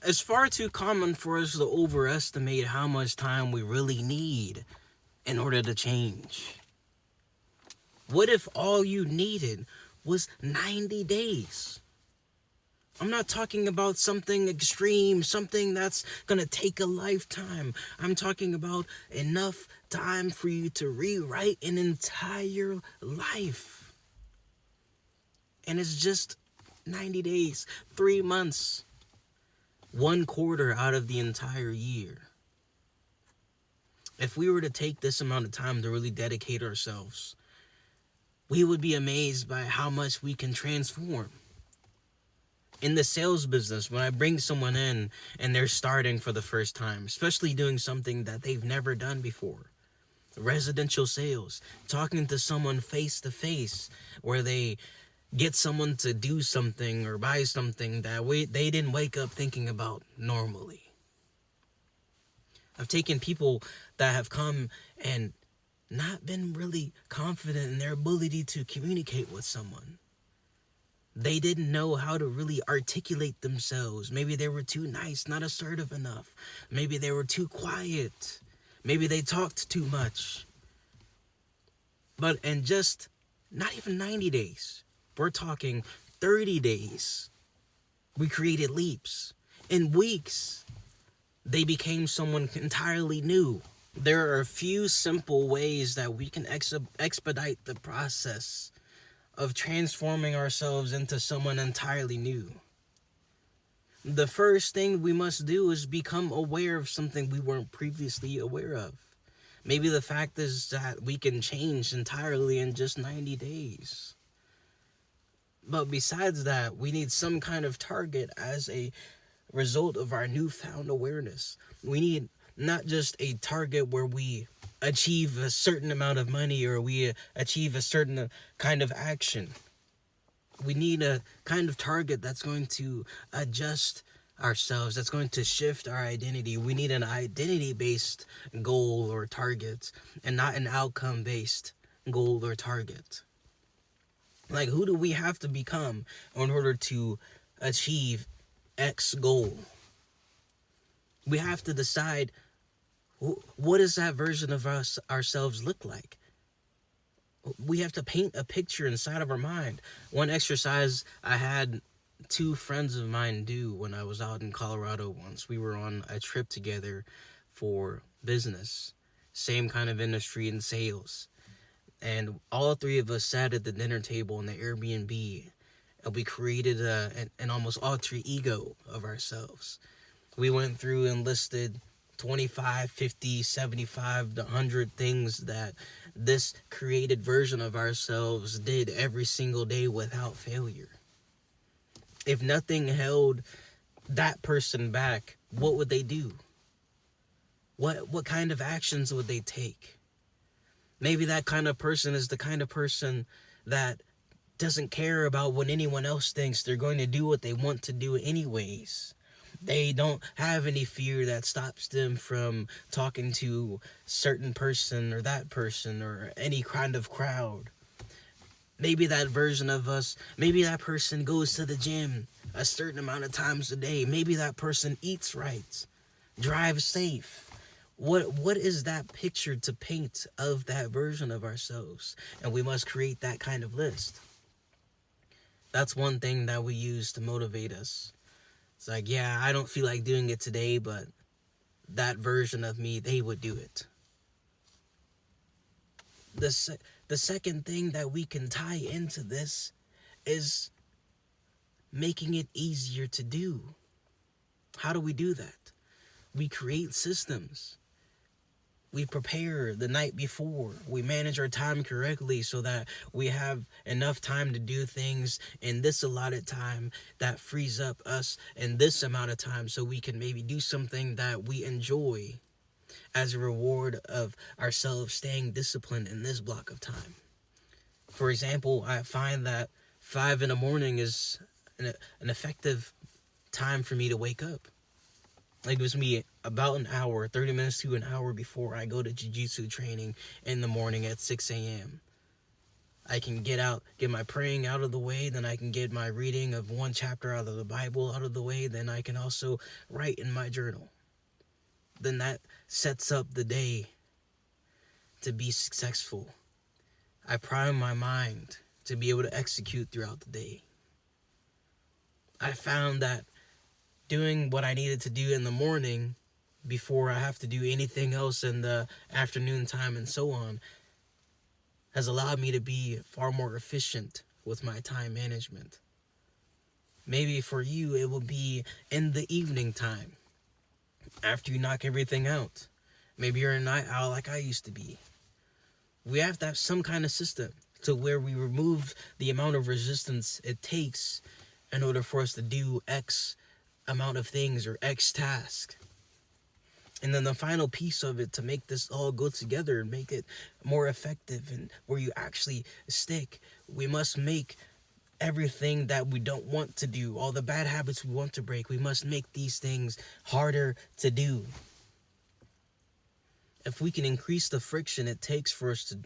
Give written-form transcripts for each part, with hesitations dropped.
It's far too common for us to overestimate how much time we really need in order to change. What if all you needed was 90 days? I'm not talking about something extreme, something that's gonna take a lifetime. I'm talking about enough time for you to rewrite an entire life. And it's just 90 days, 3 months, 1/4 out of the entire year. If we were to take this amount of time to really dedicate ourselves, we would be amazed by how much we can transform. In the sales business, when I bring someone in and they're starting for the first time, especially doing something that they've never done before, residential sales, talking to someone face to face, where they get someone to do something or buy something that they didn't wake up thinking about normally. I've taken people that have come and not been really confident in their ability to communicate with someone. They didn't know how to really articulate themselves. Maybe they were too nice, not assertive enough. Maybe they were too quiet. Maybe they talked too much. But in just not even 90 days, we're talking 30 days, we created leaps. In weeks, they became someone entirely new. There are a few simple ways that we can expedite the process of transforming ourselves into someone entirely new. The first thing we must do is become aware of something we weren't previously aware of. Maybe the fact is that we can change entirely in just 90 days. But besides that, we need some kind of target as a result of our newfound awareness. We need not just a target where we achieve a certain amount of money or we achieve a certain kind of action. We need a kind of target that's going to adjust ourselves, that's going to shift our identity. We need an identity-based goal or target and not an outcome-based goal or target. Like, who do we have to become in order to achieve X goal? We have to decide, what does that version of ourselves look like? We have to paint a picture inside of our mind. One exercise I had 2 friends of mine do when I was out in Colorado once. We were on a trip together for business, same kind of industry in sales. And all 3 of us sat at the dinner table in the Airbnb, and we created an almost alter ego of ourselves. We went through and listed 25, 50, 75, 100 things that this created version of ourselves did every single day without failure. If nothing held that person back, what would they do? What kind of actions would they take? Maybe that kind of person is the kind of person that doesn't care about what anyone else thinks. They're going to do what they want to do anyways. They don't have any fear that stops them from talking to certain person or any kind of crowd. Maybe that version of us, maybe that person goes to the gym a certain amount of times a day. Maybe that person eats right, drives safe. What is that picture to paint of that version of ourselves? And we must create that kind of list. That's one thing that we use to motivate us. It's like, yeah, I don't feel like doing it today, but that version of me, they would do it. The second thing that we can tie into this is making it easier to do. How do we do that? We create systems. We prepare the night before. We manage our time correctly so that we have enough time to do things in this allotted time that frees up us in this amount of time so we can maybe do something that we enjoy as a reward of ourselves staying disciplined in this block of time. For example, I find that 5 in the morning is an effective time for me to wake up. It gives me about an hour, 30 minutes to an hour before I go to jiu-jitsu training in the morning at 6 a.m. I can get my praying out of the way, then I can get my reading of one chapter out of the Bible out of the way, then I can also write in my journal. Then that sets up the day to be successful. I prime my mind to be able to execute throughout the day. I found that doing what I needed to do in the morning before I have to do anything else in the afternoon time and so on has allowed me to be far more efficient with my time management. Maybe for you, it will be in the evening time after you knock everything out. Maybe you're a night owl like I used to be. We have to have some kind of system to where we remove the amount of resistance it takes in order for us to do X amount of things or X task. And then the final piece of it to make this all go together and make it more effective and where you actually stick, we must make everything that we don't want to do, all the bad habits we want to break, we must make these things harder to do. If we can increase the friction it takes for us to,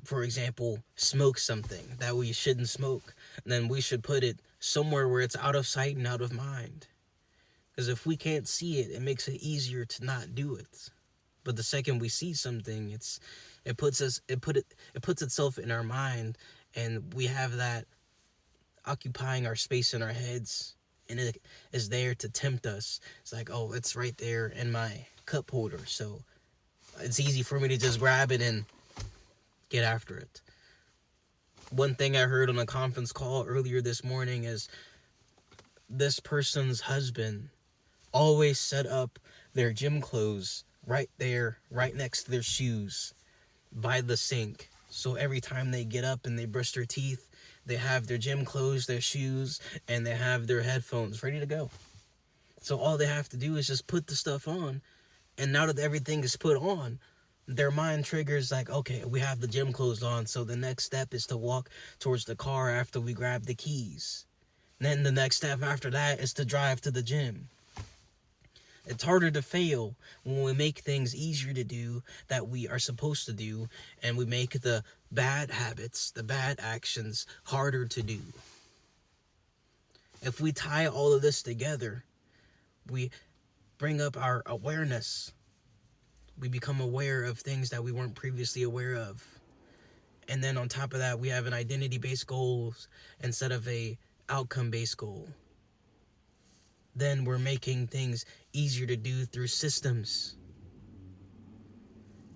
for example, smoke something that we shouldn't smoke, then we should put it somewhere where it's out of sight and out of mind. Because if we can't see it, it makes it easier to not do it. But the second we see something, it puts itself in our mind, and we have that occupying our space in our heads, and it is there to tempt us. It's like, oh, it's right there in my cup holder, so it's easy for me to just grab it and get after it. One thing I heard on a conference call earlier this morning is this person's husband always set up their gym clothes right there, right next to their shoes by the sink. So every time they get up and they brush their teeth, they have their gym clothes, their shoes, and they have their headphones ready to go. So all they have to do is just put the stuff on. And now that everything is put on, their mind triggers like, okay, we have the gym clothes on. So the next step is to walk towards the car after we grab the keys. And then the next step after that is to drive to the gym. It's harder to fail when we make things easier to do that we are supposed to do, and we make the bad habits, the bad actions, harder to do. If we tie all of this together, we bring up our awareness. We become aware of things that we weren't previously aware of. And then on top of that, we have an identity-based goals instead of a outcome-based goal. Then we're making things easier to do through systems.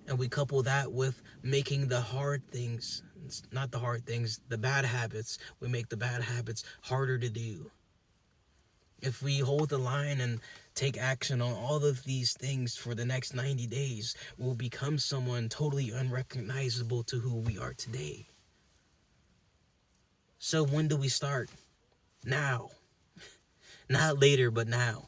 And we couple that with making the hard things, not the hard things, the bad habits, we make the bad habits harder to do. If we hold the line and take action on all of these things for the next 90 days, we'll become someone totally unrecognizable to who we are today. So when do we start? Now. Not later, but now.